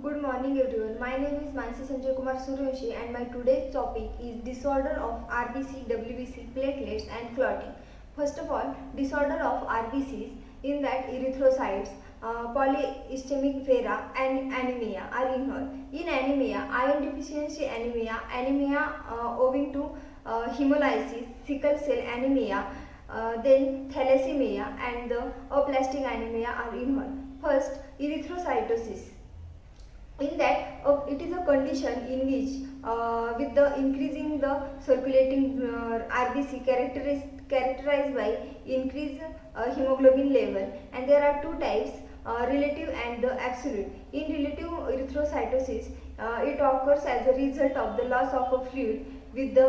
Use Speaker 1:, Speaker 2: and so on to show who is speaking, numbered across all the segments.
Speaker 1: Good morning everyone. My name is Mansi Sanjay Kumar Suryavanshi and my today's topic is disorder of RBC, WBC, platelets and clotting. First of all, disorder of RBCs in that erythrocytes, polycythemic vera and anemia are involved. In anemia, iron deficiency anemia owing to hemolysis, sickle cell anemia, then thalassemia and the aplastic anemia are involved. First, erythrocytosis. In that it is a condition in which with the increasing the circulating RBC characterized by increased hemoglobin level, and there are two types, relative and the absolute. In relative erythrocytosis, it occurs as a result of the loss of a fluid with the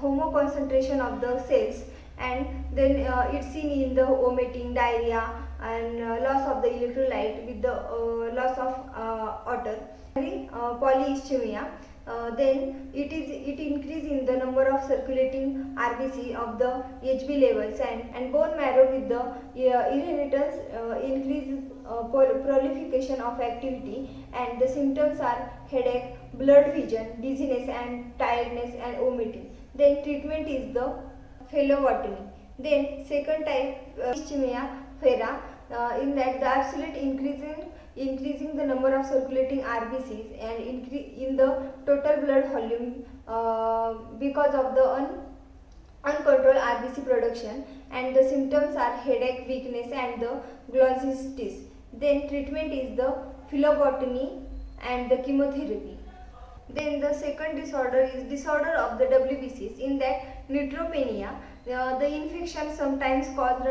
Speaker 1: homo concentration of the cells, and then it's seen in the vomiting, diarrhea and loss of the electrolyte with the loss of water. Polycythemia, then it increase in the number of circulating RBC of the HB levels, and bone marrow with the inheritance increase proliferation of activity, and the symptoms are headache, blurred vision, dizziness and tiredness and vomiting. Then treatment is the phlebotomy. Then second type, ischemia vera, in that the absolute increasing the number of circulating RBCs and increase in the total blood volume because of the uncontrolled RBC production, and the symptoms are headache, weakness and the glossitis. Then treatment is the phlebotomy and the chemotherapy. Then the second disorder is disorder of the WBCs. In that neutropenia, the infection sometimes cause the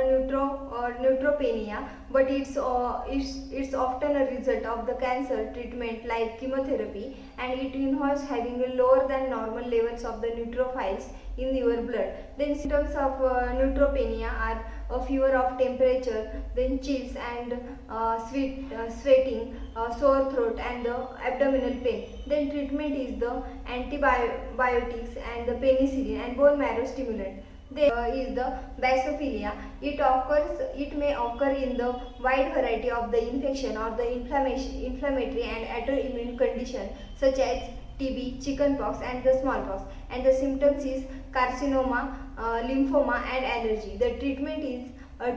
Speaker 1: neutropenia, but it's often a result of the cancer treatment like chemotherapy, and it involves having a lower than normal levels of the neutrophils in your blood. Then symptoms of neutropenia are a fever of temperature, then chills and sweating, sore throat and the abdominal pain. Then treatment is the antibiotics and the penicillin and bone marrow stimulant. Then is the basophilia. It may occur in the wide variety of the infection or the inflammatory and autoimmune condition such as TB, chickenpox and the smallpox, and the symptoms is carcinoma, lymphoma and allergy. The treatment is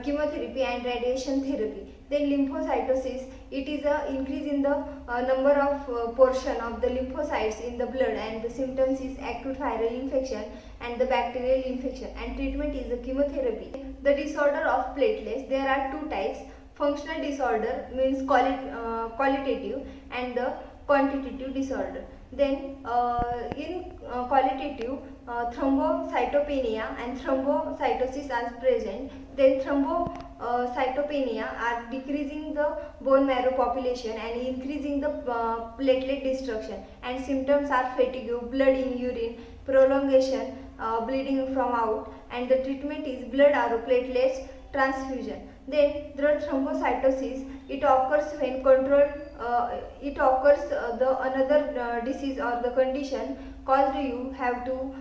Speaker 1: chemotherapy and radiation therapy. Then lymphocytosis, it is a increase in the number of portion of the lymphocytes in the blood, and the symptoms is acute viral infection and the bacterial infection, and treatment is the chemotherapy. The disorder of platelets, there are two types. Functional disorder means qualitative, and the quantitative disorder. Then in qualitative, thrombocytopenia and thrombocytosis are present. Then thrombocytopenia are decreasing the bone marrow population and increasing the platelet destruction, and symptoms are fatigue, blood in urine, prolongation, bleeding from out, and the treatment is blood or platelets transfusion. Then the thrombocytosis, it occurs when the another disease or the condition caused you have to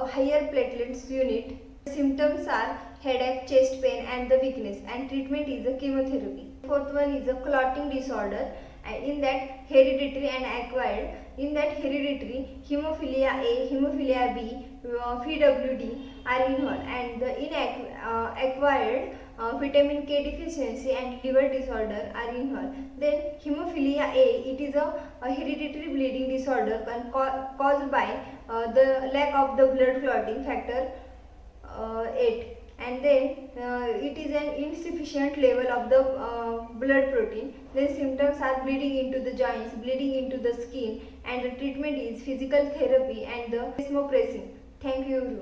Speaker 1: higher platelets unit. Symptoms are headache, chest pain and the weakness, and treatment is the chemotherapy. Fourth one is a clotting disorder, and in that hereditary and acquired. In that hereditary, hemophilia A, hemophilia B, PWD are involved, and in acquired, vitamin K deficiency and liver disorder are involved. Then hemophilia A, it is a hereditary bleeding disorder caused by the lack of the blood clotting factor 8, and then it is an insufficient level of the blood protein. Then symptoms are bleeding into the joints, bleeding into the skin, and the treatment is physical therapy and the desmopressin. Thank you everyone.